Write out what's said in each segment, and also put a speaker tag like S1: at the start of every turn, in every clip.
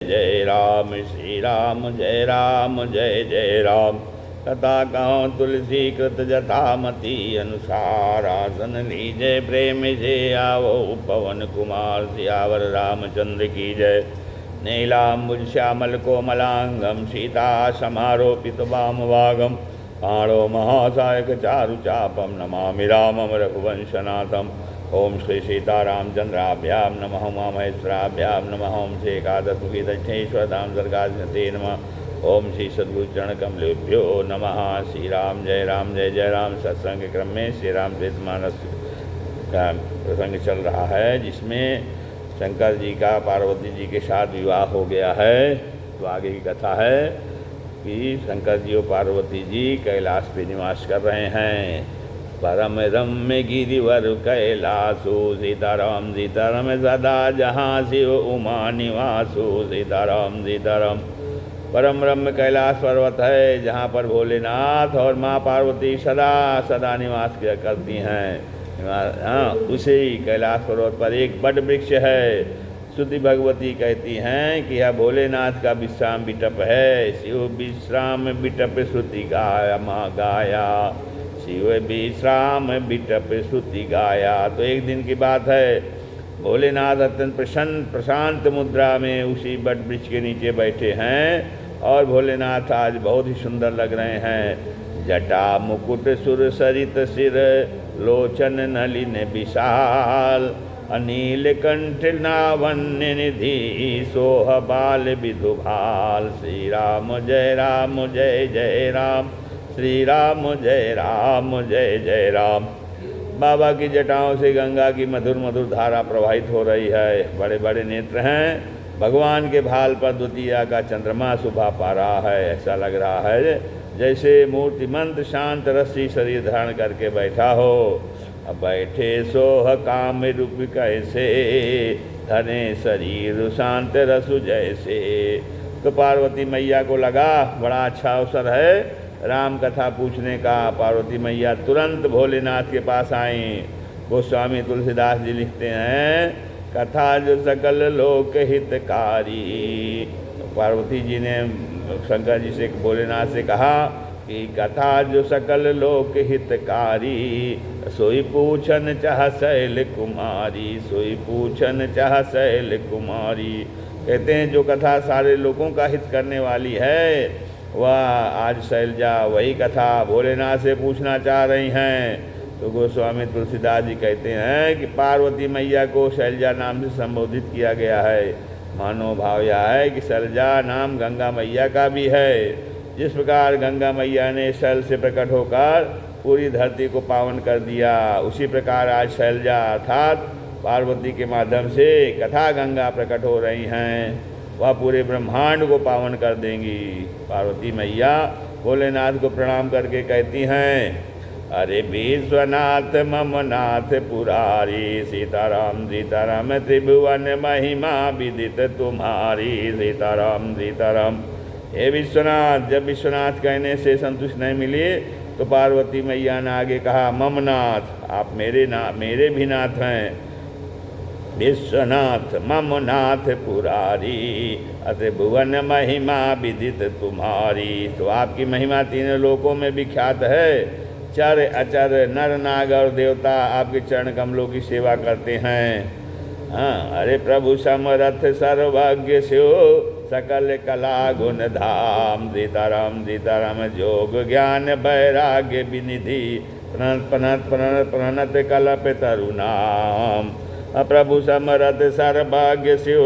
S1: जय राम श्री राम जय राम जय जय राम। कथा कहूँ तुलसी कृत जथामति अनुसार, आसन लीजय प्रेम से आवो पवन कुमार। सियावर रामचंद्र की जय। नीलाम्बुज श्यामल कोमलांगम सीता समारोपित वामभागम, पाणो महासायक चारु चापम नमामि रामम रघुवंशनाथम। ओम श्री सीतारामचंद्राभ्याम नमः, उमा महेश्वराभ्याम नमः, ओम श्री एकादशमुखी दक्षिणेश्वर धाम सर्गाधिपते नमः। ओम श्री सद्गुरु चरण कमलेभ्यो नमः। श्री राम जय राम। सत्संग क्रम में श्री रामचरितमानस का प्रसंग चल रहा है, जिसमें शंकर जी का पार्वती जी के साथ विवाह हो गया है। तो आगे की कथा है कि शंकर जी और पार्वती जी कैलाश पे निवास कर रहे हैं। परम रम्य गिरिवर कैलासो, सीताराम सीताराम सदा जहाँ शिव उमा निवासो। सीताराम सीताराम। परम रम्य कैलाश पर्वत है, जहाँ पर भोलेनाथ और माँ पार्वती सदा सदा निवास किया करती हैं। हाँ, उसी कैलाश पर्वत पर एक बड़ वृक्ष है। श्रुति भगवती कहती हैं कि यह भोलेनाथ का विश्राम बिटप है। शिव विश्राम बिटप श्रुति गाया माँ गाया, शिव विश्राम बिटप श्रुति गाया। तो एक दिन की बात है, भोलेनाथ अत्यंत प्रसन्न प्रशांत मुद्रा में उसी बट वृक्ष के नीचे बैठे हैं। और भोलेनाथ आज बहुत ही सुंदर लग रहे हैं। जटा मुकुट सुर सरित सिर, लोचन नलिन विशाल। अनील कंठ नावन्य निधि, सोह बाल विधुभाल। श्री राम जय जय राम। श्री राम जय जय राम। बाबा की जटाओं से गंगा की मधुर मधुर धारा प्रवाहित हो रही है। बड़े बड़े नेत्र हैं। भगवान के भाल पर द्वितीया का चंद्रमा शोभा पा रहा है। ऐसा लग रहा है जैसे मूर्तिमंत शांत रस्सी शरीर धारण करके बैठा हो। अब बैठे सोह काम रूप कैसे, धने शरीर शांत रसु जैसे। तो पार्वती मैया को लगा बड़ा अच्छा अवसर है राम कथा पूछने का। पार्वती मैया तुरंत भोलेनाथ के पास आईं। गोस्वामी तुलसीदास जी लिखते हैं, कथा जो सकल लोक हितकारी। पार्वती जी ने शंकर जी से भोलेनाथ से कहा कि कथा जो सकल लोक हितकारी, सोई पूछन चाह शैल कुमारी। सोई पूछन चाह शैल कुमारी। कहते हैं जो कथा सारे लोगों का हित करने वाली है, वह आज शैलजा वही कथा भोलेनाथ से पूछना चाह रही हैं। तो गोस्वामी तुलसीदास जी कहते हैं कि पार्वती मैया को शैलजा नाम से संबोधित किया गया है। मानो भाव यह है कि शैलजा नाम गंगा मैया का भी है। जिस प्रकार गंगा मैया ने शैल से प्रकट होकर पूरी धरती को पावन कर दिया, उसी प्रकार आज शैलजा अर्थात पार्वती के माध्यम से कथा गंगा प्रकट हो रही हैं। वह पूरे ब्रह्मांड को पावन कर देंगी। पार्वती मैया भोलेनाथ को प्रणाम करके कहती हैं, अरे विश्वनाथ मम नाथ पुरारी। सीताराम सीताराम त्रिभुवन महिमा विदित तुम्हारी। सीताराम सीताराम। हे विश्वनाथ। जब विश्वनाथ कहने से संतुष्ट नहीं मिली तो पार्वती मैया ने आगे कहा, मम नाथ, आप मेरे भी नाथ हैं। विश्वनाथ मम नाथ पुरारी, त्रिभुवन महिमा विदित तुम्हारी। तो आपकी महिमा तीनों लोकों में विख्यात है। चर अचर नर नाग और देवता आपके चरण कमलों की सेवा करते हैं। हाँ, अरे प्रभु समरथ सर्वज्ञ शिव, सकल कला गुण धाम। सीताराम सीताराम। जोग ज्ञान वैराग्य विनिधि, प्रणत कल्प तरुनाम। प्रभु समरथ सर्वज्ञ शिव,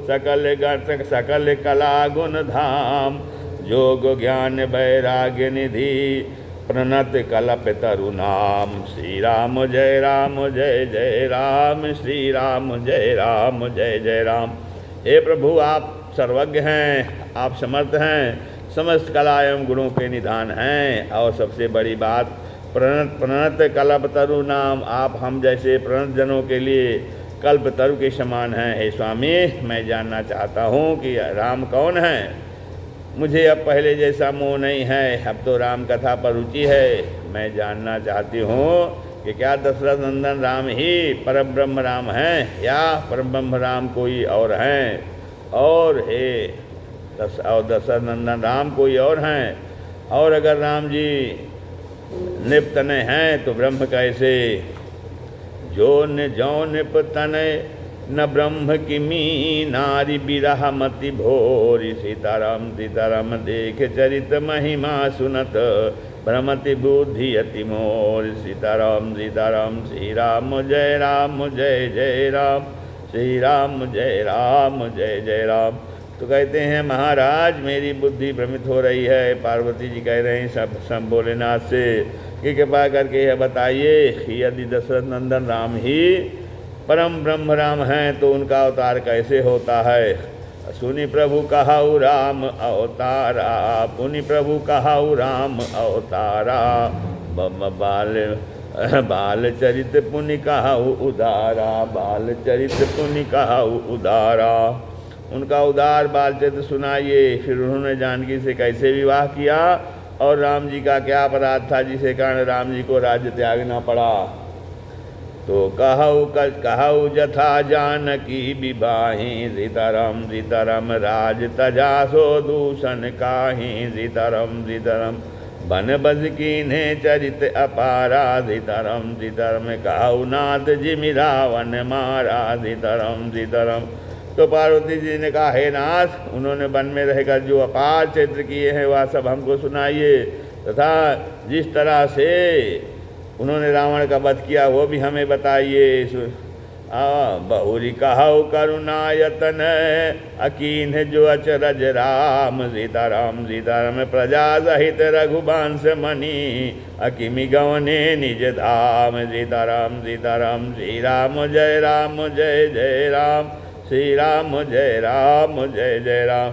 S1: सकल कला गुण धाम। जोग ज्ञान वैराग्य निधि, प्रणत कल्प तरुनाम। श्री राम जय जय राम। श्री राम जय जय राम। हे प्रभु, आप सर्वज्ञ हैं, आप समर्थ हैं, समस्त कला एवं गुणों के निधान हैं। और सबसे बड़ी बात, प्रणत कल्प तरु नाम। आप हम जैसे प्रणत जनों के लिए कल्प तरु के समान हैं। हे स्वामी, मैं जानना चाहता हूँ कि राम कौन है। मुझे अब पहले जैसा मोह नहीं है, अब तो राम कथा पर रुचि है। मैं जानना चाहती हूँ कि क्या दशरथ नंदन राम ही परब्रह्म राम हैं या परब्रह्म राम कोई और हैं। और हे दशरथ नंदन राम कोई और हैं, और अगर राम जी निपतने हैं तो ब्रह्म कैसे। जो न जो निपतने न ब्रह्म किमी, नारी बिरह मति भोरी। सीताराम सीताराम देख चरित महिमा सुनत, भ्रमति बुद्धि अति मोर। सीताराम सीताराम श्री राम जय राम जय जय राम, श्री राम जय राम जय जय राम। तो कहते हैं महाराज मेरी बुद्धि भ्रमित हो रही है। पार्वती जी कह रहे हैं सब भोलेनाथ से कि कृपा करके यह बताइए कि यदि दशरथ नंदन राम ही परम ब्रह्म राम हैं तो उनका अवतार कैसे होता है। सुनि प्रभु कहाऊ राम अवतारा, पुनि प्रभु कहाऊ राम अवतारा। बाल चरित पुनि कहाऊ उदारा, बाल चरित पुनि कहाऊ उदारा। उनका उदार बाल चरित्र सुनाइए। फिर उन्होंने जानकी से कैसे विवाह किया और राम जी का क्या अपराध था जिसे कारण राम जी को राज्य त्यागना पड़ा। तो कहाऊ जथा जानकी विवाही, सीताराम सीताराम राज तजा सो दूषण काही। सीताराम सीताराम बन बज कीन्हे चरित अपारा। सीताराम सीताराम कहाऊ नाथ जिमि रावण मारा। सीताराम सीताराम। तो पार्वती जी ने कहा हे नाथ, उन्होंने वन में रहकर जो अपार चरित्र किए हैं वह सब हमको सुनाइए, तथा जिस तरह से उन्होंने रावण का वध किया वो भी हमें बताइए। बहुरी कहाऊ करुणायतन, अकीन जो अचरज राम। सीताराम सीताराम प्रजा सहित रघुवंश मणि, अकिमि गवने निज धाम। सीताराम सीताराम श्री राम जय जय राम, श्री राम जय जय राम।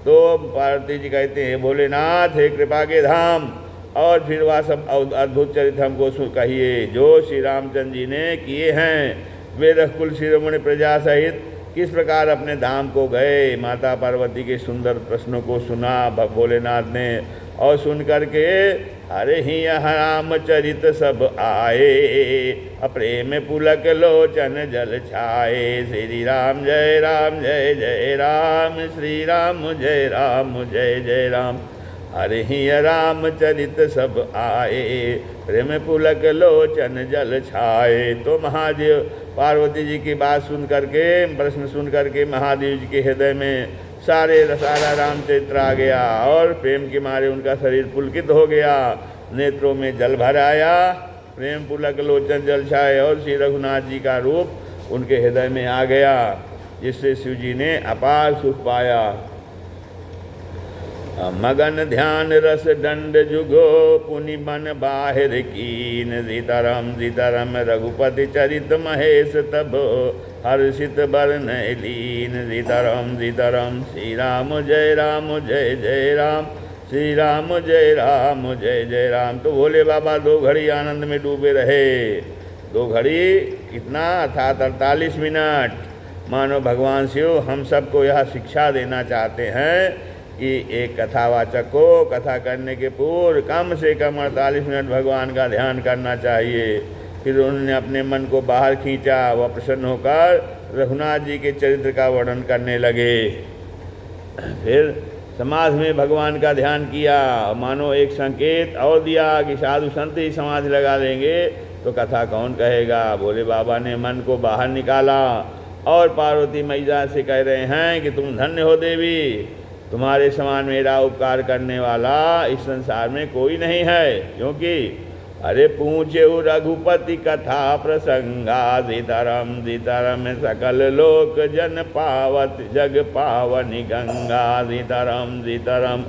S1: तो पार्वती जी कहते हैं भोलेनाथ हे कृपा के धाम, और फिर वह सब अद्भुत चरित्र हमको कहिए जो श्री रामचंद्र जी ने किए हैं। वे रघुकुल शिरोमणि प्रजा सहित किस प्रकार अपने धाम को गए। माता पार्वती के सुंदर प्रश्नों को सुना भोलेनाथ ने, और सुन करके अरे ही राम चरित सब आए, अप्रेम पुलक लोचन जल छाए। श्री राम जय जय राम, श्री राम जय जय राम। हरे ही राम चरित सब आए, प्रेम पुलक लोचन जल छाए। तो महादेव पार्वती जी की बात सुन करके, प्रश्न सुन करके महादेव जी के हृदय में सारा रामचरित्र आ गया, और प्रेम के मारे उनका शरीर पुलकित हो गया, नेत्रों में जल भर आया, प्रेम पुलक लोचन जल छाए, और श्री रघुनाथ जी का रूप उनके हृदय में आ गया, जिससे शिव जी ने अपार सुख पाया। मगन ध्यान रस दंड जुगो, पुनि मन बाहिर कीन। सीताराम सीताराम रघुपति चरित महेश तब, हर्षित बरन लीन। सीताराम सीताराम श्री राम जय जय राम, श्री राम जय जय राम। तो भोले बाबा 2 घड़ी आनंद में डूबे रहे। 2 घड़ी कितना था, 43 मिनट। मानो भगवान शिव हम सबको यह शिक्षा देना चाहते हैं कि एक कथावाचक को कथा करने के पूर्व कम से कम 48 मिनट भगवान का ध्यान करना चाहिए। फिर उन्होंने अपने मन को बाहर खींचा, वह प्रसन्न होकर रघुनाथ जी के चरित्र का वर्णन करने लगे। फिर समाधि में भगवान का ध्यान किया, मानो एक संकेत और दिया कि साधु संत ही समाधि लगा लेंगे तो कथा कौन कहेगा। भोले बाबा ने मन को बाहर निकाला और पार्वती मैया से कह रहे हैं कि तुम धन्य हो देवी, तुम्हारे समान मेरा उपकार करने वाला इस संसार में कोई नहीं है। क्योंकि अरे पूछे रघुपति कथा प्रसंगा, सीताराम सीताराम सकल लोक जन पावत, जग पावनी गंगा। सीताराम सीताराम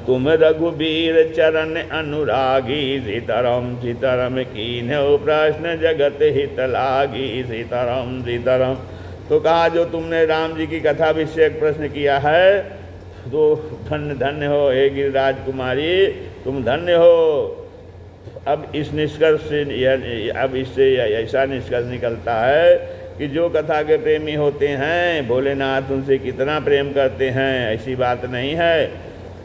S1: तुम रघुबीर चरण अनुरागी। सीताराम सीताराम कीन्हो प्रश्न जगत हित लागी। सीताराम सीताराम। तो कहा जो तुमने राम जी की कथा विषयक प्रश्न किया है तो धन्य धन्य हो हे गिरिराज कुमारी, तुम धन्य हो। अब इस निष्कर्ष से अब इससे ऐसा निष्कर्ष निकलता है कि जो कथा के प्रेमी होते हैं भोलेनाथ उनसे कितना प्रेम करते हैं। ऐसी बात नहीं है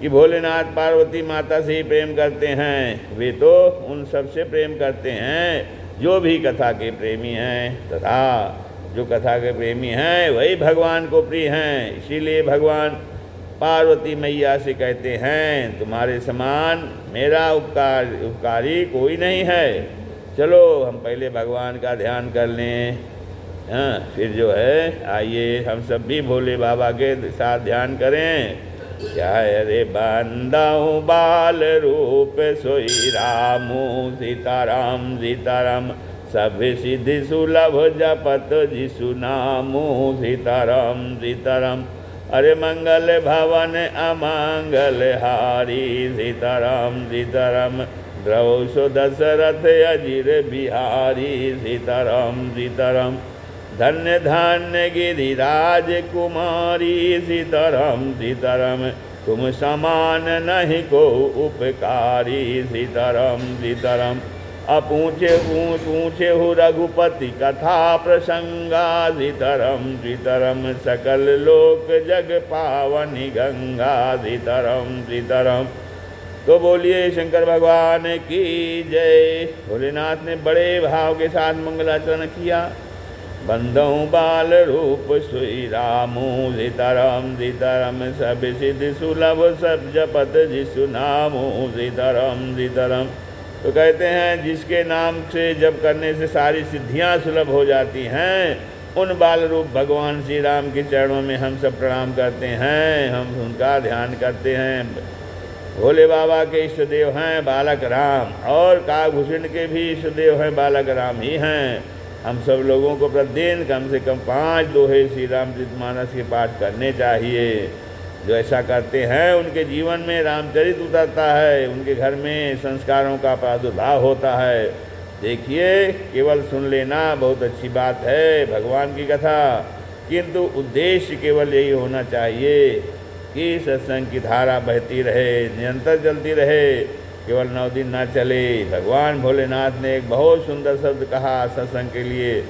S1: कि भोलेनाथ पार्वती माता से ही प्रेम करते हैं, वे तो उन सब से प्रेम करते हैं जो भी कथा के प्रेमी हैं। तथा जो कथा के प्रेमी हैं वही भगवान को प्रिय हैं। इसीलिए भगवान पार्वती मैया से कहते हैं तुम्हारे समान मेरा उपकारी कोई नहीं है। चलो हम पहले भगवान का ध्यान कर लें, हाँ, फिर जो है आइए हम सब भी भोले बाबा के साथ ध्यान करें। क्या है? अरे बंदाऊँ बाल रूप सोई रामू सीताराम सीताराम, सब सिद्धि सुलभ जपत जिसु नामू सीताराम सीताराम। अरे मंगल भवन अमंगल हारी सीताराम सीताराम, द्रवसो दशरथ अजिर बिहारी सीताराम सीताराम। धन्य धन्य गिरिराज कुमारी सीताराम सीताराम, तुम समान नहीं को उपकारी सीताराम सीताराम। अपूछे पूछे हो रघुपति कथा प्रसंगा सीताराम सीताराम, सकल लोक जग पावनी गंगा सीताराम सीताराम। तो बोलिए शंकर भगवान की जय। भोलेनाथ ने बड़े भाव के साथ मंगलाचरण किया। बंदऊँ बाल रूप सोई रामू सीताराम सीताराम, सब सिद्धि सुलभ सब जपत जिसु नामू सीताराम सीताराम। तो कहते हैं जिसके नाम से जप करने से सारी सिद्धियां सुलभ हो जाती हैं, उन बाल रूप भगवान श्री राम के चरणों में हम सब प्रणाम करते हैं, हम उनका ध्यान करते हैं। भोले बाबा के इष्ट देव हैं बालक राम, और काकभूषण के भी इष्ट देव हैं बालक राम ही हैं। हम सब लोगों को प्रतिदिन कम से कम 5 दोहे श्री रामचरितमानस के पाठ करने चाहिए। जो ऐसा करते हैं उनके जीवन में रामचरित उतरता है, उनके घर में संस्कारों का प्रादुर्भाव होता है। देखिए, केवल सुन लेना बहुत अच्छी बात है भगवान की कथा, किंतु उद्देश्य केवल यही होना चाहिए कि सत्संग की धारा बहती रहे, निरंतर चलती रहे, केवल 9 दिन ना चले। भगवान भोलेनाथ ने एक बहुत सुंदर शब्द कहा सत्संग के लिए।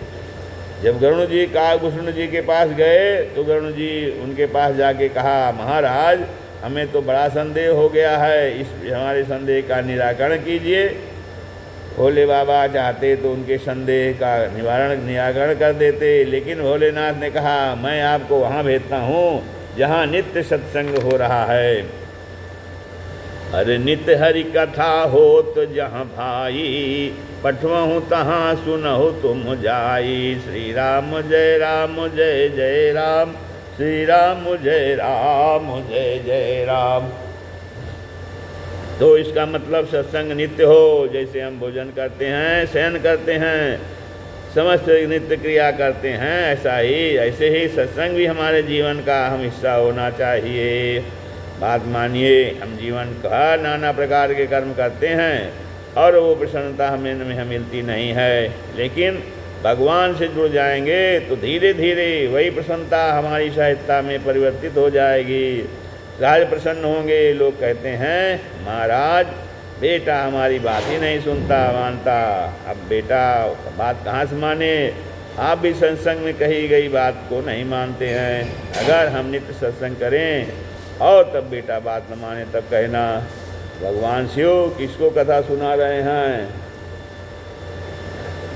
S1: जब गरुण जी काकभूषण जी के पास गए तो गरुण जी उनके पास जाके कहा, महाराज हमें तो बड़ा संदेह हो गया है, इस हमारे संदेह का निराकरण कीजिए। भोले बाबा चाहते तो उनके संदेह का निराकरण कर देते, लेकिन भोलेनाथ ने कहा मैं आपको वहाँ भेजता हूँ जहाँ नित्य सत्संग हो रहा है। अरे नित्य हरि कथा हो तो जहाँ भाई, पठवहूँ तहाँ सुनहु तुम जाई। श्री राम जय जय राम, श्री राम जय जय राम। तो इसका मतलब सत्संग नित्य हो, जैसे हम भोजन करते हैं, शयन करते हैं, समस्त नित्य क्रिया करते हैं, ऐसे ही सत्संग भी हमारे जीवन का अहम हिस्सा होना चाहिए। बात मानिए, हम जीवन का नाना प्रकार के कर्म करते हैं और वो प्रसन्नता हमें मिलती नहीं है, लेकिन भगवान से जुड़ जाएंगे तो धीरे धीरे वही प्रसन्नता हमारी सहजता में परिवर्तित हो जाएगी। सहज प्रसन्न होंगे। लोग कहते हैं महाराज बेटा हमारी बात ही नहीं सुनता मानता। अब बेटा बात कहाँ से माने? आप भी सत्संग में कही गई बात को नहीं मानते हैं। अगर हम नित्य सत्संग करें और तब बेटा बात न माने तब कहना भगवान शिव किसको कथा सुना रहे हैं?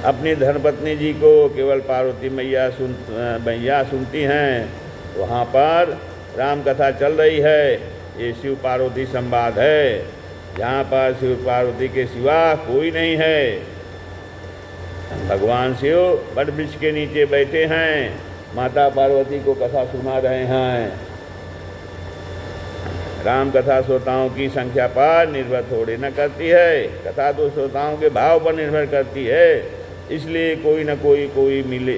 S1: अपनी धर्मपत्नी जी को केवल पार्वती मैया सुनती हैं। वहाँ पर राम कथा चल रही है, ये शिव पार्वती संवाद है, जहाँ पर शिव पार्वती के सिवा कोई नहीं है। भगवान शिव बट वृक्ष के नीचे बैठे हैं, माता पार्वती को कथा सुना रहे हैं। राम कथा श्रोताओं की संख्या पर निर्भर थोड़ी न करती है, कथा तो श्रोताओं के भाव पर निर्भर करती है। इसलिए कोई न कोई मिले,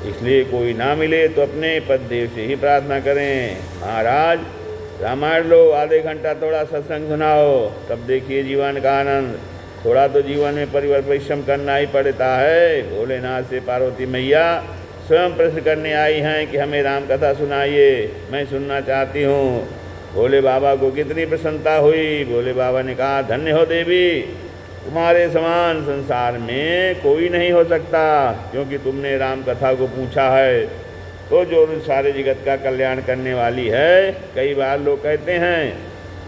S1: इसलिए कोई ना मिले तो अपने पददेव से ही प्रार्थना करें। महाराज रामायण लो, आधे घंटा थोड़ा सत्संग सुनाओ, तब देखिए जीवन का आनंद। थोड़ा तो जीवन में परिश्रम करना ही पड़ता है। भोलेनाथ से पार्वती मैया स्वयं प्रश्न करने आई हैं कि हमें राम कथा सुनाइए, मैं सुनना चाहती हूँ। भोले बाबा को कितनी प्रसन्नता हुई। भोले बाबा ने कहा धन्य हो देवी, तुम्हारे समान संसार में कोई नहीं हो सकता, क्योंकि तुमने राम कथा को पूछा है तो जो सारे जगत का कल्याण करने वाली है। कई बार लोग कहते हैं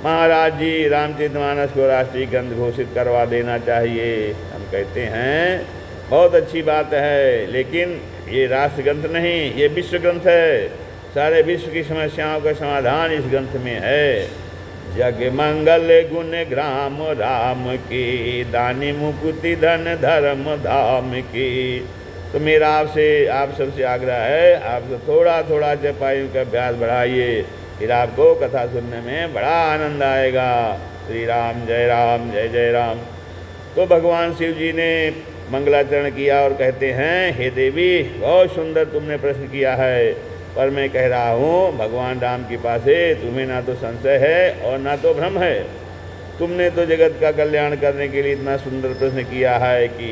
S1: महाराज जी रामचरितमानस को राष्ट्रीय ग्रंथ घोषित करवा देना चाहिए। हम कहते हैं बहुत अच्छी बात है, लेकिन ये राष्ट्र ग्रंथ नहीं, ये विश्व ग्रंथ है। सारे विश्व की समस्याओं का समाधान इस ग्रंथ में है। जग मंगल गुण ग्राम राम की, दानी मुकुति धन धर्म धाम की। तो मेरा आप सबसे आग्रह है, आप थोड़ा थोड़ा चौपाइयों का अभ्यास बढ़ाइए, फिर आपको कथा सुनने में बड़ा आनंद आएगा। श्री राम जय राम जय जय राम। तो भगवान शिव जी ने मंगलाचरण किया और कहते हैं, हे देवी, बहुत सुंदर तुमने प्रश्न किया है, पर मैं कह रहा हूँ भगवान राम के पास है, तुम्हें ना तो संशय है और ना तो भ्रम है। तुमने तो जगत का कल्याण करने के लिए इतना सुंदर प्रश्न किया है कि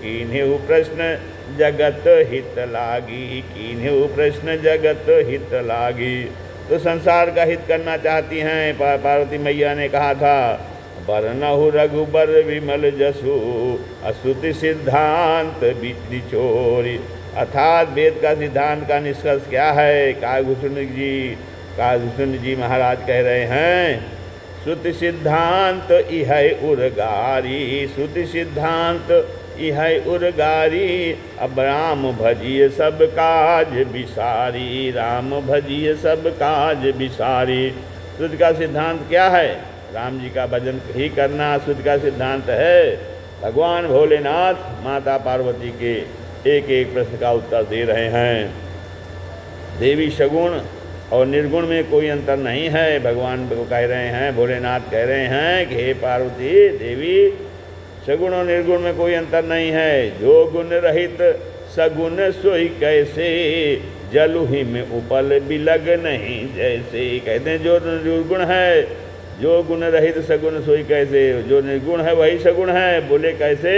S1: कीन्हु प्रश्न जगत हित लागी, कीन्हु प्रश्न जगत हित लागी। तो संसार का हित करना चाहती हैं। पार्वती मैया ने कहा था, बरनहु रघुबर विमल जसु, अश्रुति सिद्धांत बिछोरी। अर्थात वेद का सिद्धांत का निष्कर्ष क्या है? कागभूषण जी महाराज कह रहे हैं, श्रुति सिद्धांत इह उर्गारी, श्रुति सिद्धांत इह उर्गारी। अब राम भजिए सब काज बिसारी, राम भजिए सब काज बिसारी। श्रुति का सिद्धांत क्या है? राम जी का भजन ही करना श्रुति का सिद्धांत है। भगवान भोलेनाथ माता पार्वती के एक एक प्रश्न का उत्तर दे रहे हैं। देवी सगुण और निर्गुण में कोई अंतर नहीं है, भगवान को कह रहे हैं, भोलेनाथ कह रहे हैं कि हे पार्वती देवी, सगुण और निर्गुण में कोई अंतर नहीं है। जो गुण रहित सगुण सोई कैसे, जलुहि में उपल बिलग नहीं जैसे। कहते हैं जो निर्गुण है, जो गुण रहित सगुण सोई कैसे, जो निर्गुण है वही सगुण है। बोले कैसे?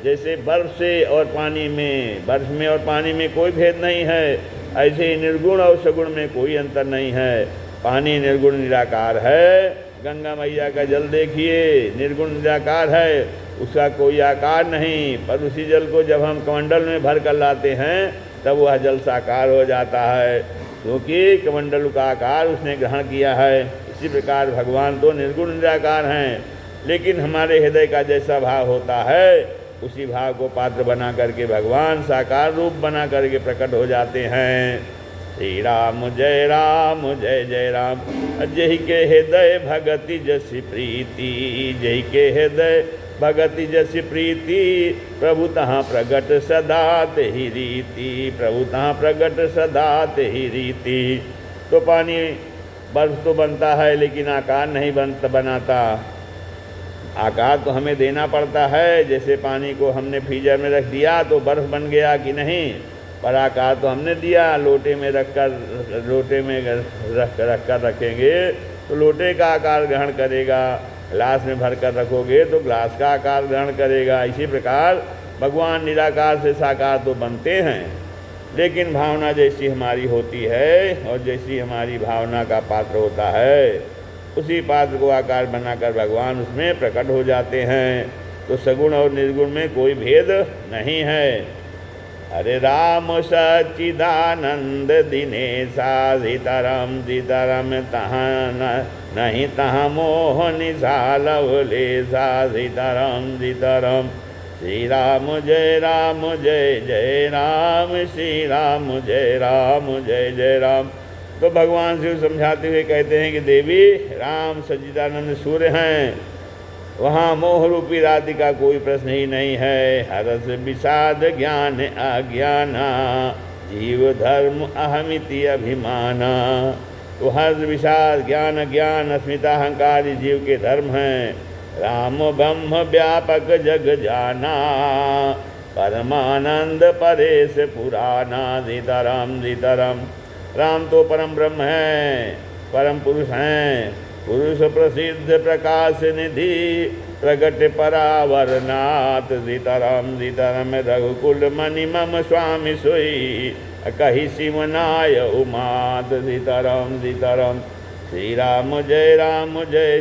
S1: जैसे बर्फ से और पानी में, बर्फ में और पानी में कोई भेद नहीं है, ऐसे ही निर्गुण और सगुण में कोई अंतर नहीं है। पानी निर्गुण निराकार है। गंगा मैया का जल देखिए, निर्गुण निराकार है, उसका कोई आकार नहीं, पर उसी जल को जब हम कमंडल में भर कर लाते हैं तब वह जल साकार हो जाता है, क्योंकि कमंडल का आकार उसने ग्रहण किया है। इसी प्रकार भगवान तो निर्गुण निराकार हैं, लेकिन हमारे हृदय का जैसा भाव होता है उसी भाव को पात्र बना करके भगवान साकार रूप बना करके प्रकट हो जाते हैं। श्री राम जय जय राम। जय के हृदय भगति जसि प्रीति, जय के हृदय भगति जसि प्रीति। प्रभु तहाँ प्रगट सदा तेहि रीति, प्रभु तहाँ प्रगट सदा तेहि रीति। तो पानी बर्फ तो बनता है लेकिन आकार नहीं बनाता। आकार तो हमें देना पड़ता है। जैसे पानी को हमने फ्रीजर में रख दिया तो बर्फ़ बन गया कि नहीं, पर आकार तो हमने दिया। लोटे में रख कर रखेंगे तो लोटे का आकार ग्रहण करेगा, ग्लास में भर कर रखोगे तो ग्लास का आकार ग्रहण करेगा। इसी प्रकार भगवान निराकार से साकार तो बनते हैं, लेकिन भावना जैसी हमारी होती है और जैसी हमारी भावना का पात्र होता है, उसी पात्र को आकार बनाकर भगवान उसमें प्रकट हो जाते हैं। तो सगुण और निर्गुण में कोई भेद नहीं है। हरे राम सच्चिदानंद दिनेशा, सीताराम सीताराम तहाँ नहीं तहाँ मोह निशा लवलेशा। सीताराम सीताराम। श्री राम जय जय राम, श्री राम जय जय राम। तो भगवान शिव समझाते हुए कहते हैं कि देवी, राम सच्चिदानंद सूर्य हैं, वहाँ मोह रूपी राधि का कोई प्रश्न ही नहीं है। हरस विषाद ज्ञान अज्ञाना, जीव धर्म अहमिति अभिमाना। तो हर्ष विषाद ज्ञान अज्ञान अस्मिता अहंकार जीव के धर्म हैं। राम ब्रह्म व्यापक जग जाना, परमानंद परेश पुराना। सीताराम सीताराम। राम तो परम ब्रह्म हैं, परम पुरुष हैं, पुरुष प्रसिद्ध प्रकाश निधि, प्रगट परावरनाथ। सीताराम सीताराम। रघुकुल मणि मम स्वामी सोई, कही शिवनाय उमात। सीताराम सीताराम। श्री राम जय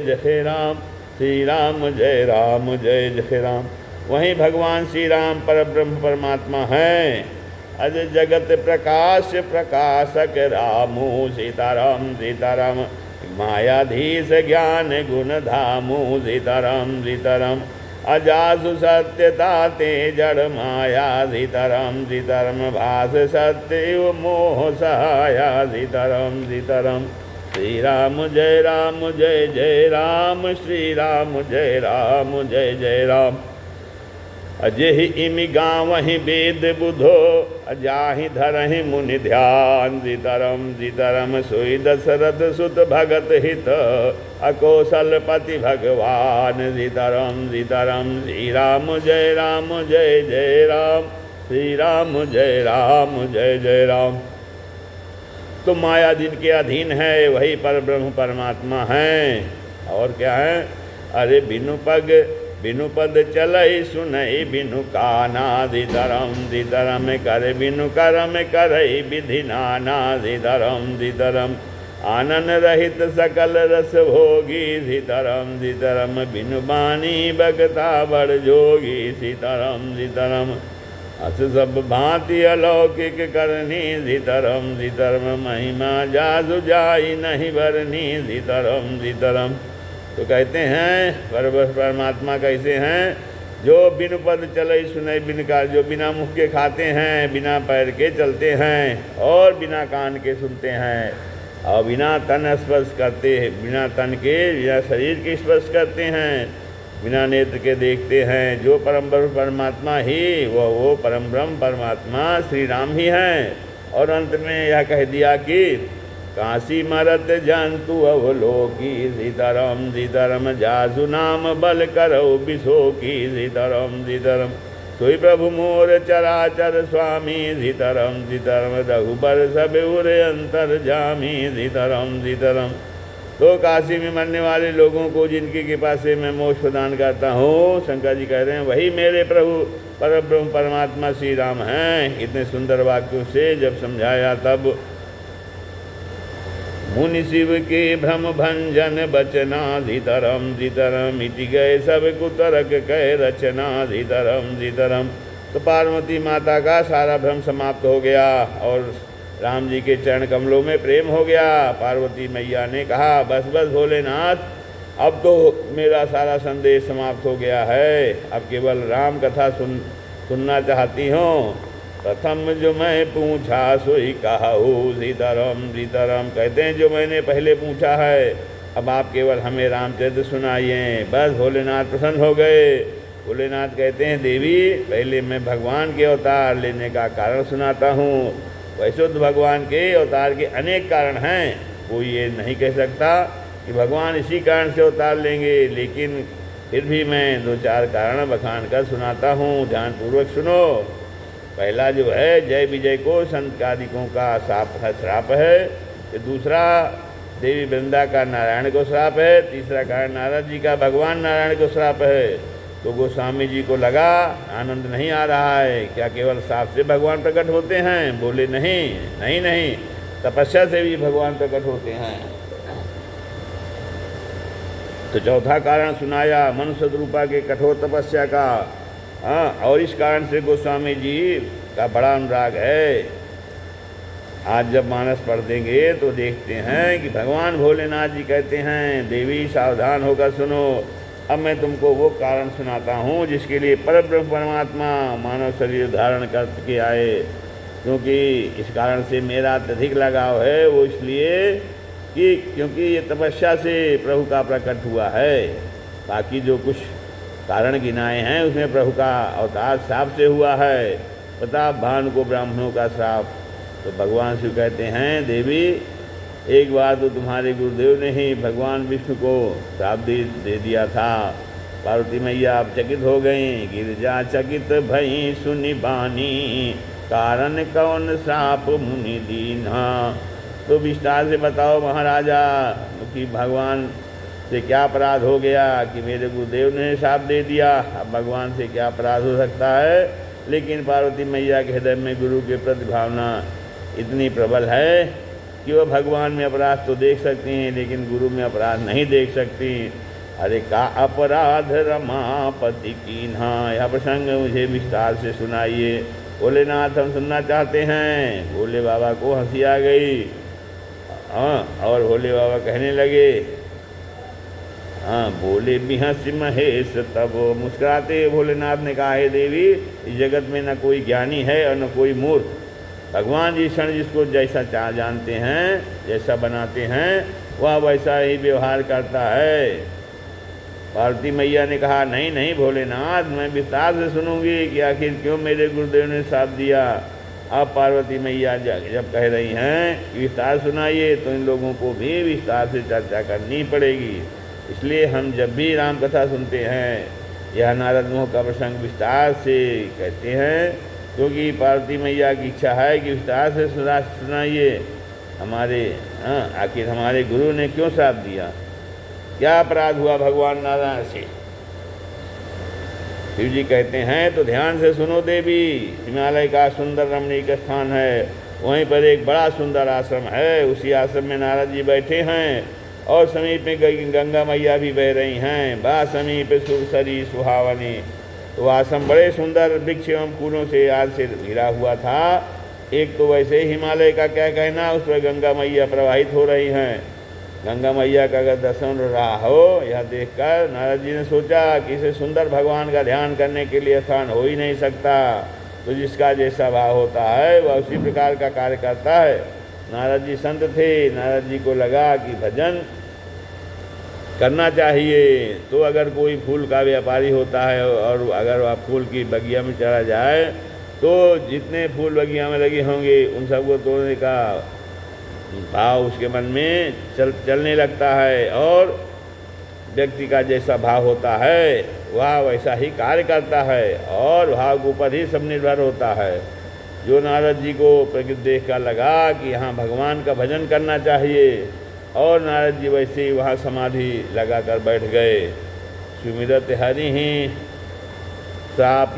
S1: जय राम, श्री राम जय जय राम। वहीं भगवान श्री राम परब्रह्म परमात्मा हैं। अज जगत प्रकाश प्रकाशक रामू। सीताराम सीताराम। मायाधीश ज्ञान गुण धामू। सीताराम सीताराम। अजासु सत्यता ते जड़ माया सीतरम सीतरम भास सत्य मोह सहाया सीतरम सीतरम। श्री राम जय राम श्री राम जय जय राम। अजहि इमि गावहि वेद बुधो अजाहि धरहि मुनि ध्यान सीतरम सीतरम। सोई दशरथ सुत भगत हित अकौशलपति भगवान सीतरम सीतरम। श्री राम जय राम श्री राम जय जय राम। तो माया जिनके अधीन है वही पर ब्रह्म परमात्मा हैं। और क्या है? अरे बिनु पद चलई सुनई बिनु काना सीतरम सीतरम। कर बिनु करम करई विधि नाना सीतरम सीतरम। आनन रहित सकल रस भोगी सीतरम सीतरम। बिनु बानी भगता बड़ जोगी सीतरम सीतरम। अस सब भांति अलौकिक करनी सीतरम सीतरम। महिमा जासु जाई नहीं बरनी सीतरम सीतरम। तो कहते हैं परमात्मा कैसे हैं? जो बिनु पद चलई सुनई बिन का, जो बिना मुख के खाते हैं, बिना पैर के चलते हैं और बिना कान के सुनते हैं और बिना तन स्पर्श करते हैं, बिना तन के बिना शरीर के स्पर्श करते हैं, बिना नेत्र के देखते हैं। जो परम ब्रह्म परमात्मा ही वो परम ब्रह्म परमात्मा श्री राम ही हैं। और अंत में यह कह दिया कि काशी मरत जंतु अवलोकी सीतरम सीतरम। जासु नाम बल करो बिसोकी सीतरम सीतरम। सोई प्रभु मोर चराचर स्वामी सीतरम सीतरम। रघुबर सब उर अंतर जामी सीतरम सीतरम। तो काशी में मरने वाले लोगों को जिनकी कृपा से मैं मोक्ष प्रदान करता हूँ, शंकर जी कह रहे हैं वही मेरे प्रभु परब्रह्म परमात्मा श्री राम हैं। इतने सुंदर वाक्यों से जब समझाया तब मुनि शिव के भ्रम भंजन बचना सीतरम सीतरम। मिट गए सब कुतरक कह रचना सीतरम सीतरम। तो पार्वती माता का सारा भ्रम समाप्त हो गया और राम जी के चरण कमलों में प्रेम हो गया। पार्वती मैया ने कहा बस बस भोलेनाथ, अब तो मेरा सारा संदेश समाप्त हो गया है, अब केवल राम कथा सुनना चाहती हूँ। प्रथम जो मैं पूछा सोई कहूँ सीतरम सीतरम। कहते हैं जो मैंने पहले पूछा है अब आप केवल हमें रामचरित्र सुनाइए। बस भोलेनाथ प्रसन्न हो गए। भोलेनाथ कहते हैं देवी पहले मैं भगवान के अवतार लेने का कारण सुनाता हूँ। वैसे तो भगवान के अवतार के अनेक कारण हैं, कोई ये नहीं कह सकता कि भगवान इसी कारण से अवतार लेंगे, लेकिन फिर भी मैं दो चार कारण बखान कर सुनाता हूँ, ध्यानपूर्वक सुनो। पहला जो है जय विजय को संतकादिकों का श्राप है। दूसरा देवी वृंदा का नारायण को श्राप है। तीसरा कारण नारद जी का भगवान नारायण को श्राप है। तो गोस्वामी जी को लगा आनंद नहीं आ रहा है, क्या केवल श्राप से भगवान प्रकट होते हैं? बोले नहीं, तपस्या से भी भगवान प्रकट होते हैं। तो चौथा कारण सुनाया मनुष्य रूपा के कठोर तपस्या का। और इस कारण से गोस्वामी जी का बड़ा अनुराग है। आज जब मानस पढ़ देंगे तो देखते हैं कि भगवान भोलेनाथ जी कहते हैं देवी सावधान होकर सुनो, अब मैं तुमको वो कारण सुनाता हूँ जिसके लिए परब्रह्म परमात्मा मानव शरीर धारण करके आए। क्योंकि इस कारण से मेरा अत्यधिक लगाव है, वो इसलिए कि क्योंकि ये तपस्या से प्रभु का प्रकट हुआ है। बाकी जो कुछ कारण गिनाए हैं उसमें प्रभु का अवतार श्राप से हुआ है। प्रताप भान को ब्राह्मणों का श्राप। तो भगवान शिव कहते हैं देवी एक बार तो तुम्हारे गुरुदेव ने ही भगवान विष्णु को श्राप दे दिया था। पार्वती मैया अब चकित हो गई। गिरिजा चकित भई सुनि बानी कारण कौन श्राप मुनि दीना। तो विस्तार से बताओ महाराजा कि भगवान से क्या अपराध हो गया कि मेरे गुरुदेव ने श्राप दे दिया। अब भगवान से क्या अपराध हो सकता है? लेकिन पार्वती मैया के हृदय में गुरु के प्रति भावना इतनी प्रबल है कि वह भगवान में अपराध तो देख सकती हैं लेकिन गुरु में अपराध नहीं देख सकती। अरे का अपराध रमापति कीन्हा। यह प्रसंग मुझे विस्तार से सुनाइए। भोलेनाथ हम सुनना चाहते हैं। भोले बाबा को हंसी आ गई। और भोले बाबा कहने लगे हाँ, बोले बिहस महेश, तब मुस्कुराते भोलेनाथ ने कहा, हे देवी, इस जगत में न कोई ज्ञानी है और न कोई मूर्ख। भगवान जी क्षण जिसको जैसा जानते हैं, जैसा बनाते हैं, वह वैसा ही व्यवहार करता है। पार्वती मैया ने कहा, नहीं नहीं भोलेनाथ, मैं विस्तार से सुनूंगी कि आखिर क्यों मेरे गुरुदेव ने श्राप दिया। अब पार्वती मैया जब कह रही हैं विस्तार सुनाइए, तो इन लोगों को भी विस्तार से चर्चा करनी पड़ेगी। इसलिए हम जब भी राम कथा सुनते हैं, यह नारद मुँह का प्रसंग विस्तार से कहते हैं, क्योंकि पार्वती मैया की इच्छा है कि विस्तार से सुनाइए हमारे, आखिर हमारे गुरु ने क्यों श्राप दिया, क्या अपराध हुआ भगवान नारायण से। शिव जी कहते हैं, तो ध्यान से सुनो देवी, हिमालय का सुंदर रमणीक स्थान है, वहीं पर एक बड़ा सुंदर आश्रम है। उसी आश्रम में नारद जी बैठे हैं और समीप में गंगा मैया भी बह रही हैं। बा समीप सुरसरी सुहावनी। तो आश्रम बड़े सुंदर वृक्ष एवं फूलों से आज से घिरा हुआ था। एक तो वैसे हिमालय का क्या कहना, उस पर गंगा मैया प्रवाहित हो रही हैं। गंगा मैया का अगर दर्शन रहा हो, यह देखकर नारद जी ने सोचा कि इसे सुंदर भगवान का ध्यान करने के लिए स्थान हो ही नहीं सकता। तो जिसका जैसा भाव होता है वह उसी प्रकार का कार्य करता है। नारद जी संत थे, नारद जी को लगा कि भजन करना चाहिए। तो अगर कोई फूल का व्यापारी होता है और अगर वह फूल की बगिया में चला जाए, तो जितने फूल बगिया में लगे होंगे उन सबको तोड़ने का भाव उसके मन में चलने लगता है, और व्यक्ति का जैसा भाव होता है वह वैसा ही कार्य करता है, और भाव के ऊपर ही सब निर्भर होता है। जो नारद जी को प्रकृति देख कर लगा कि यहाँ भगवान का भजन करना चाहिए, और नारद जी वैसे ही वहाँ समाधि लगा कर बैठ गए। सुमिरत हरि ही श्राप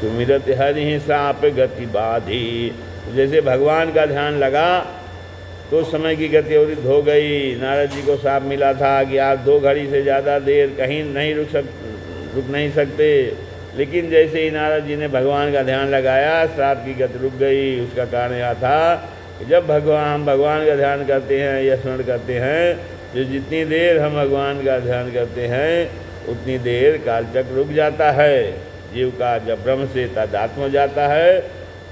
S1: सुमिरत हरि ही श्राप गति बाधी। जैसे भगवान का ध्यान लगा तो समय की गति अवरुद्ध हो गई। नारद जी को श्राप मिला था कि आप 2 घड़ी से ज़्यादा देर कहीं नहीं रुक नहीं सकते, लेकिन जैसे ही नारद जी ने भगवान का ध्यान लगाया, श्राप की गति रुक गई। उसका कारण यह था कि जब हम भगवान का ध्यान करते हैं या स्मरण करते हैं, जो जितनी देर हम भगवान का ध्यान करते हैं उतनी देर कालचक्र रुक जाता है। जीव का जब ब्रह्म से तादात्म्य हो जाता है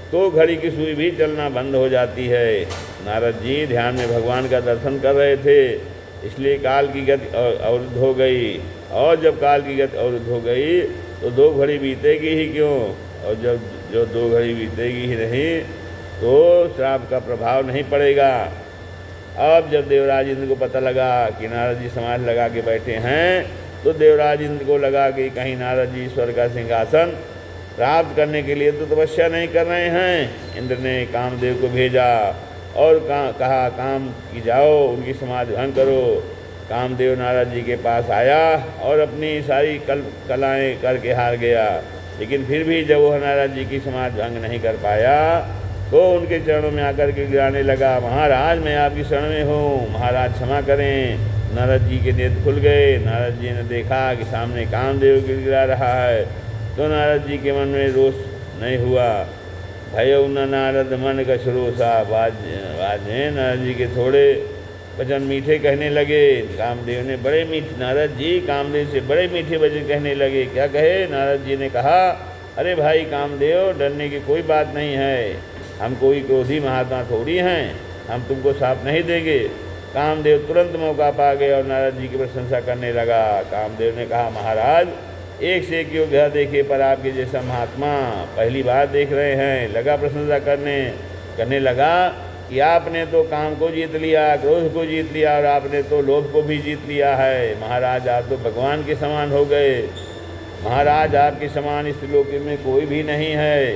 S1: तो घड़ी की सुई भी चलना बंद हो जाती है। नारद जी ध्यान में भगवान का दर्शन कर रहे थे, इसलिए काल की गति अवरुद्ध हो गई। और जब काल की गति अवरुद्ध हो गई तो 2 घड़ी बीतेगी ही क्यों, और जब जो 2 घड़ी बीतेगी ही नहीं तो श्राप का प्रभाव नहीं पड़ेगा। अब जब देवराज इंद्र को पता लगा कि नारद जी समाधि लगा के बैठे हैं, तो देवराज इंद्र को लगा कि कहीं नारद जी ईश्वर का सिंहासन प्राप्त करने के लिए तो तपस्या नहीं कर रहे हैं। इंद्र ने कामदेव को भेजा और कहा, काम की जाओ, उनकी समाधि भंग करो। कामदेव नारद जी के पास आया और अपनी सारी कलाएँ करके हार गया, लेकिन फिर भी जब वह नारद जी की समाधि भंग नहीं कर पाया तो उनके चरणों में आकर के गिराने लगा, महाराज मैं आपकी शरण में हूँ, महाराज क्षमा करें। नारद जी के नेत्र खुल गए। नारद जी ने देखा कि सामने कामदेव गिरा रहा है, तो नारद जी के मन में रोष नहीं हुआ। भयो न नारद मन कछरोसा। बाद में नारद जी के थोड़े वचन मीठे कहने लगे। कामदेव ने बड़े मीठे, नारद जी कामदेव से बड़े मीठे वचन कहने लगे। क्या कहे? नारद जी ने कहा, अरे भाई कामदेव, डरने की कोई बात नहीं है, हम कोई क्रोधी महात्मा थोड़ी हैं, हम तुमको साथ नहीं देंगे। कामदेव तुरंत मौका पा गए और नारद जी की प्रशंसा करने लगा। कामदेव ने कहा, महाराज एक से एक योग देखे पर आपके जैसा महात्मा पहली बार देख रहे हैं। लगा प्रशंसा करने लगा कि आपने तो काम को जीत लिया, क्रोध को जीत लिया, और आपने तो लोभ को भी जीत लिया है। महाराज आप तो भगवान के समान हो गए। महाराज आपके समान इस लोक में कोई भी नहीं है,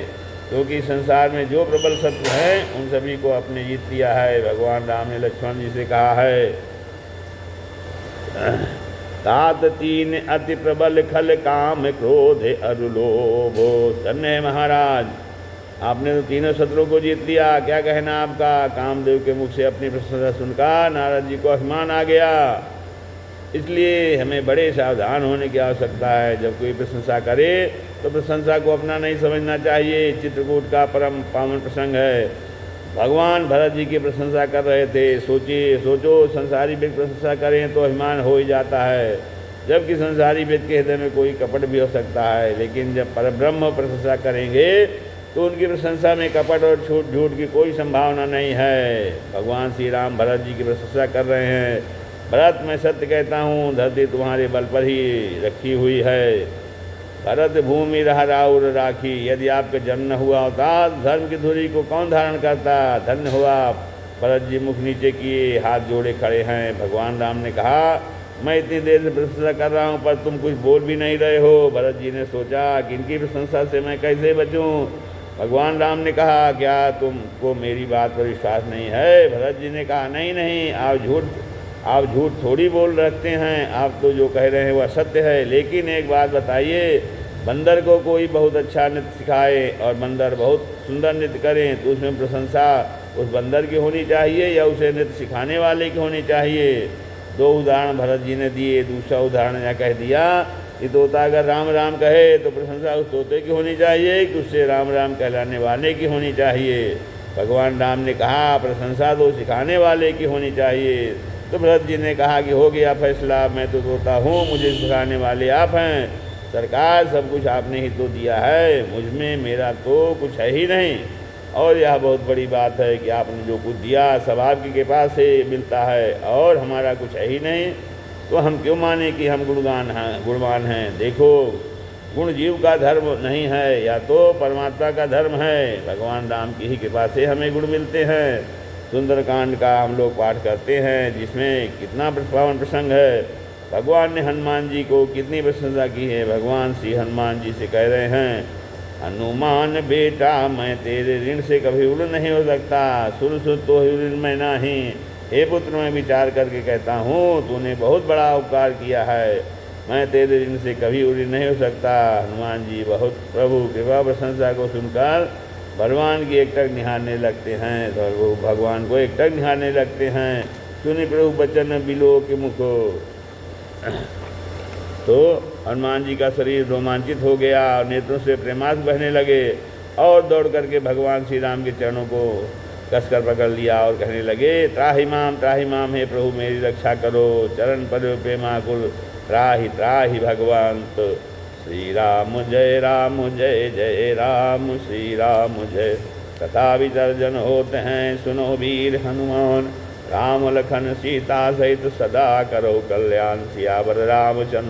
S1: क्योंकि संसार में जो प्रबल शत्रु हैं उन सभी को आपने जीत लिया है। भगवान राम ने लक्ष्मण जी से कहा है, तात 3 अति प्रबल खल काम क्रोध अरु लोभो। धन्य महाराज, आपने तो तीनों शत्रुओं को जीत लिया। क्या कहना आपका? कामदेव के मुख से अपनी प्रशंसा सुनकर नारद जी को अभिमान आ गया। इसलिए हमें बड़े सावधान होने की आवश्यकता है। जब कोई प्रशंसा करे तो प्रशंसा को अपना नहीं समझना चाहिए। चित्रकूट का परम पावन प्रसंग है। भगवान भरत जी की प्रशंसा कर रहे थे। सोचो संसारी व्यक्ति प्रशंसा करें तो अभिमान हो ही जाता है, जबकि संसारी व्यक्ति के हृदय में कोई कपट भी हो सकता है, लेकिन जब परब्रह्म प्रशंसा करेंगे तो उनकी प्रशंसा में कपट और झूठ की कोई संभावना नहीं है। भगवान श्री राम भरत जी की प्रशंसा कर रहे हैं। भरत, मैं सत्य कहता हूँ, धरती तुम्हारे बल पर ही रखी हुई है। भरत भूमि रह राउर राखी, यदि आपका जन्म हुआ होता धर्म की धुरी को कौन धारण करता। धन्य हुआ। भरत जी मुख नीचे किए, हाथ जोड़े खड़े हैं। भगवान राम ने कहा, मैं इतनी देर से प्रशंसा कर रहा हूँ पर तुम कुछ बोल भी नहीं रहे हो। भरत जी ने सोचा कि इनकी प्रशंसा से मैं कैसे बचूं। भगवान राम ने कहा, क्या तुमको मेरी बात पर विश्वास नहीं है। भरत जी ने कहा, नहीं नहीं, आप झूठ थोड़ी बोल रखते हैं, आप तो जो कह रहे हैं वह सत्य है। लेकिन एक बात बताइए, बंदर को कोई बहुत अच्छा नृत्य सिखाए और बंदर बहुत सुंदर नृत्य करें तो उसमें प्रशंसा उस बंदर की होनी चाहिए या उसे नृत्य सिखाने वाले की होनी चाहिए। दो उदाहरण भरत जी ने दिए। दूसरा उदाहरण यह कह दिया कि तोता अगर राम राम कहे तो प्रशंसा उस तोते की होनी चाहिए कि उससे राम राम कहलाने वाले की होनी चाहिए। भगवान राम ने कहा, प्रशंसा तो सिखाने वाले की होनी चाहिए। तो भरत जी ने कहा कि हो गया फैसला, मैं तो तोता हूँ, मुझे सिखाने वाले आप हैं। सरकार, सब कुछ आपने ही तो दिया है, मुझ में मेरा तो कुछ है ही नहीं। और यह बहुत बड़ी बात है कि आपने जो कुछ दिया सब आपकी कृपा से मिलता है और हमारा कुछ है ही नहीं, तो हम क्यों माने कि हम गुणवान हैं। देखो, गुण जीव का धर्म नहीं है, या तो परमात्मा का धर्म है। भगवान राम की ही कृपा से हमें गुण मिलते हैं। सुंदरकांड का हम लोग पाठ करते हैं, जिसमें कितना पावन प्रसंग है। भगवान ने हनुमान जी को कितनी प्रशंसा की है। भगवान श्री हनुमान जी से कह रहे हैं, हनुमान बेटा मैं तेरे ऋण से कभी उड़ नहीं हो सकता, सुर तो ही ऋण में नहीं। हे पुत्र, मैं विचार करके कहता हूँ, तूने बहुत बड़ा उपकार किया है, मैं तेरे ऋण से कभी उड़ नहीं हो सकता। हनुमान जी बहुत प्रभु कृपा प्रशंसा को सुनकर भगवान की एकटक निहारने लगते हैं, तो भगवान को एकटक निहारने लगते हैं। सुनि प्रभु बचन बिलो के मुखो। तो हनुमान जी का शरीर रोमांचित हो गया और नेत्रों से प्रेमास्त्र बहने लगे और दौड़ करके भगवान श्री राम के चरणों को कसकर पकड़ लिया और कहने लगे, त्राहि माम, हे प्रभु मेरी रक्षा करो। चरण पर प्रेमाकुल त्राहि त्राहि भगवंत। श्री राम जय जय राम, श्री राम जय। कथा विसर्जन होते हैं, सुनो वीर हनुमान, राम लखन सीता सहित सदा करो कल्याण। सियावर रामचंद्र